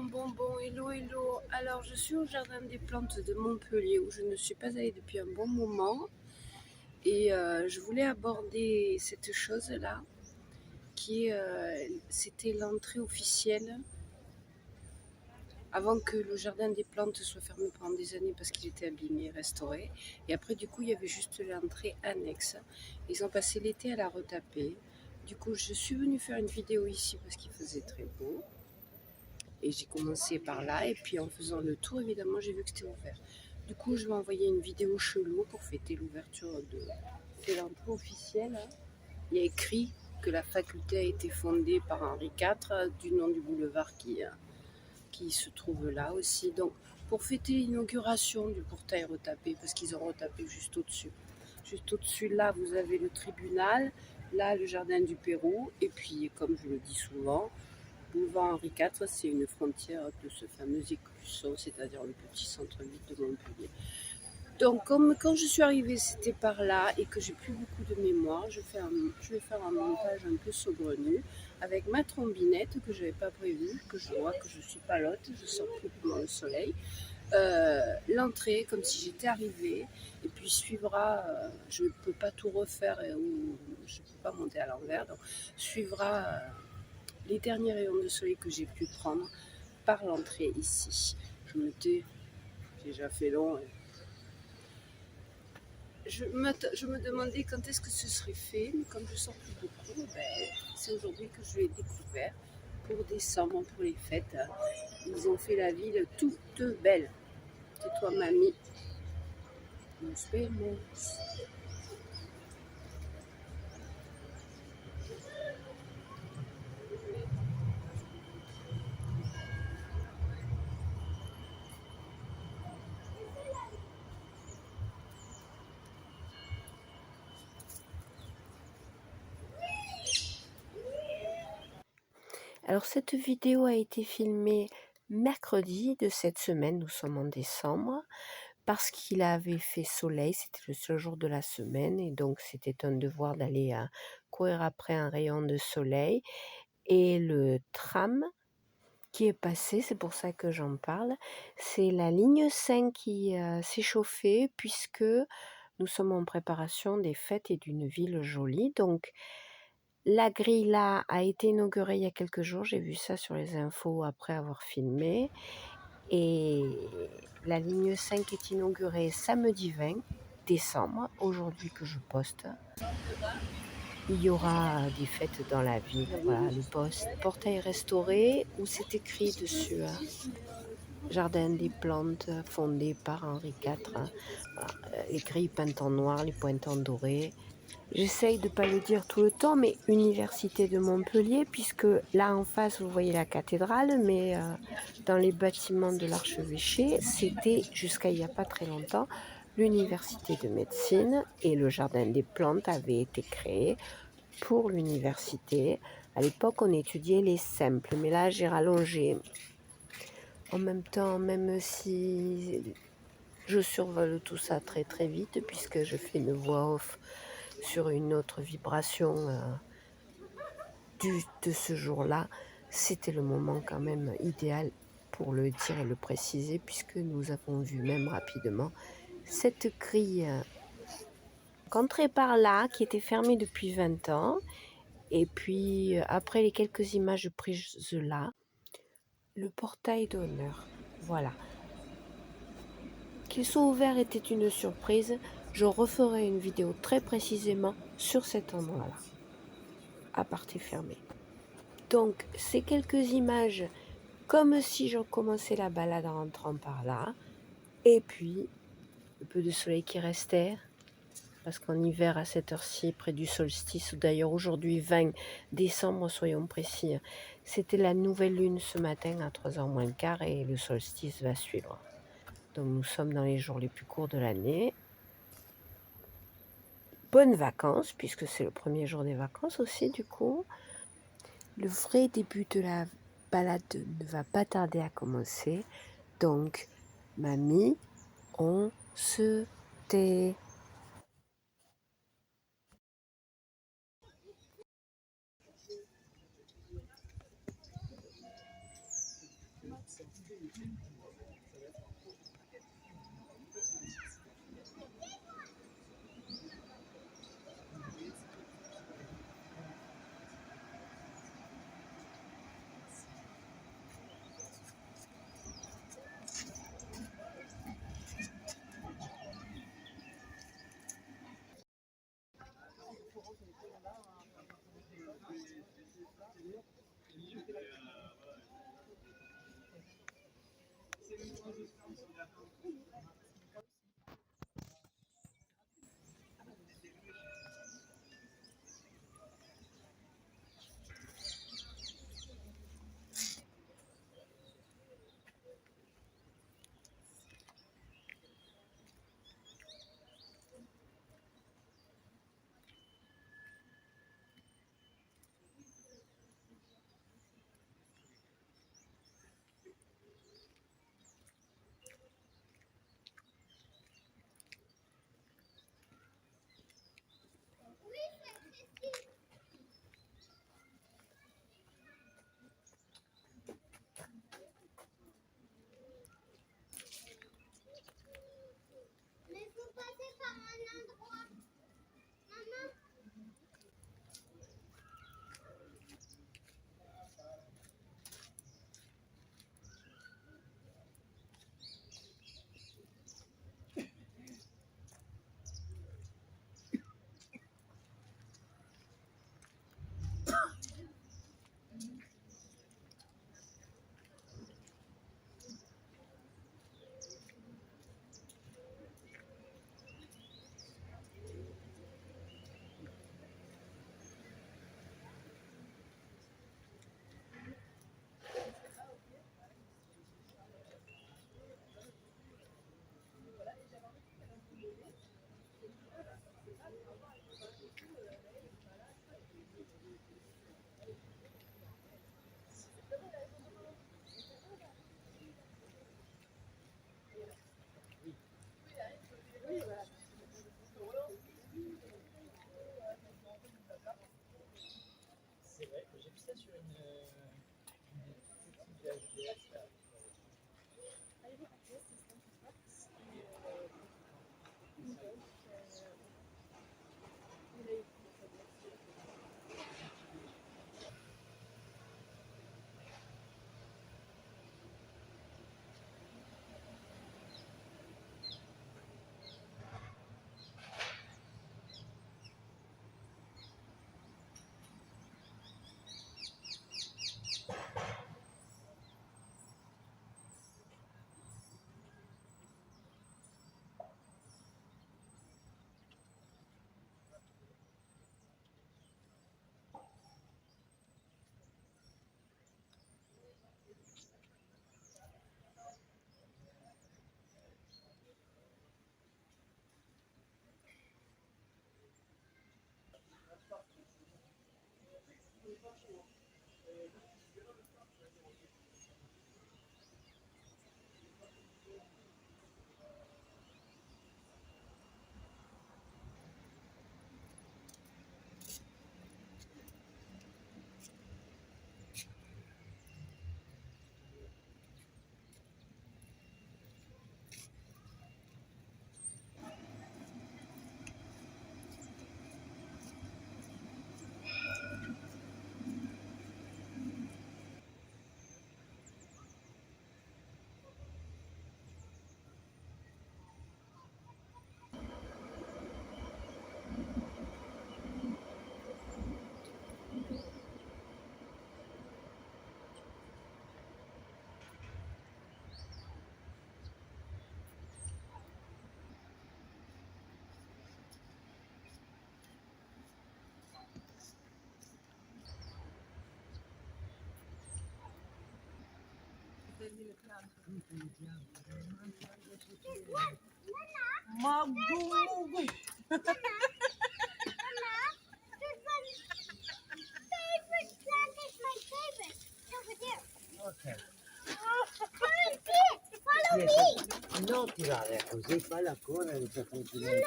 Hello, hello. Alors, je suis au jardin des plantes de Montpellier où je ne suis pas allée depuis un bon moment. Et je voulais aborder cette chose-là, c'était l'entrée officielle avant que le jardin des plantes soit fermé pendant des années parce qu'il était abîmé et restauré. Et après, du coup, il y avait juste l'entrée annexe. Ils ont passé l'été à la retaper. Du coup, je suis venue faire une vidéo ici parce qu'il faisait très beau. Et j'ai commencé par là, et puis en faisant le tour, évidemment, j'ai vu que c'était ouvert. Du coup, je vais envoyer une vidéo chelou pour fêter l'ouverture de l'entrée officielle. Il y a écrit que la faculté a été fondée par Henri IV, du nom du boulevard qui se trouve là aussi. Donc, pour fêter l'inauguration du portail retapé, parce qu'ils ont retapé juste au-dessus. Juste au-dessus, là, vous avez le tribunal, là, le jardin du Pérou, et puis, comme je le dis souvent, boulevard Henri IV, c'est une frontière de ce fameux écusson, c'est-à-dire le petit centre-ville de Montpellier. Donc, comme quand je suis arrivée, c'était par là et que j'ai plus beaucoup de mémoire, je vais faire un montage un peu saugrenu avec ma trombinette que je n'avais pas prévu, que je vois que je suis pas lotte, je sors plus dans le soleil. L'entrée, comme si j'étais arrivée, et puis suivra, je ne peux pas tout refaire ou je ne peux pas monter à l'envers, donc suivra les derniers rayons de soleil que j'ai pu prendre par l'entrée ici. Je me tais, j'ai déjà fait long. Je me demandais quand est-ce que ce serait fait, mais comme je sors plus beaucoup, c'est aujourd'hui que je l'ai découvert pour décembre, pour les fêtes. Ils ont fait la ville toute belle. C'est toi, mamie. Nos vemos. Alors cette vidéo a été filmée mercredi de cette semaine, nous sommes en décembre, parce qu'il avait fait soleil, c'était le seul jour de la semaine et donc c'était un devoir d'aller courir après un rayon de soleil. Et le tram qui est passé, c'est pour ça que j'en parle, c'est la ligne 5 qui s'est chauffée puisque nous sommes en préparation des fêtes et d'une ville jolie. Donc la grille là a été inaugurée il y a quelques jours, j'ai vu ça sur les infos après avoir filmé. Et la ligne 5 est inaugurée samedi 20 décembre, aujourd'hui que je poste. Il y aura des fêtes dans la ville, voilà, le portail restauré où c'est écrit dessus Jardin des plantes fondé par Henri IV, voilà, les grilles peintes en noir, les pointants dorés. J'essaye de ne pas le dire tout le temps, mais Université de Montpellier, puisque là en face, vous voyez la cathédrale, mais dans les bâtiments de l'archevêché, c'était, jusqu'à il n'y a pas très longtemps, l'université de médecine, et le jardin des plantes avait été créé pour l'université. À l'époque, on étudiait les simples, mais là, j'ai rallongé. En même temps, même si je survole tout ça très très vite, puisque je fais une voix off sur une autre vibration de ce jour-là, c'était le moment quand même idéal pour le dire et le préciser, puisque nous avons vu même rapidement cette grille qu'entrée par là, qui était fermée depuis 20 ans, et puis après les quelques images prises là, le portail d'honneur, voilà. Qu'il soit ouvert était une surprise, je referai une vidéo très précisément sur cet endroit-là, à partie fermée. Donc, ces quelques images, comme si je commençais la balade en rentrant par là, et puis, le peu de soleil qui restait, parce qu'en hiver, à cette heure-ci, près du solstice, ou d'ailleurs aujourd'hui, 20 décembre, soyons précis, c'était la nouvelle lune ce matin à 3h moins le quart, et le solstice va suivre. Donc, nous sommes dans les jours les plus courts de l'année. Bonnes vacances, puisque c'est le premier jour des vacances aussi, du coup. Le vrai début de la balade ne va pas tarder à commencer. Donc, mamie, on se tait. Mais faut passer par un endroit. Maman. C'est vrai que j'ai vu ça sur une petite VHS là. Magugu. Favorite plant is my favorite. Over there. Ok. Come on, follow me. Non tirare così, falla correre per continuare.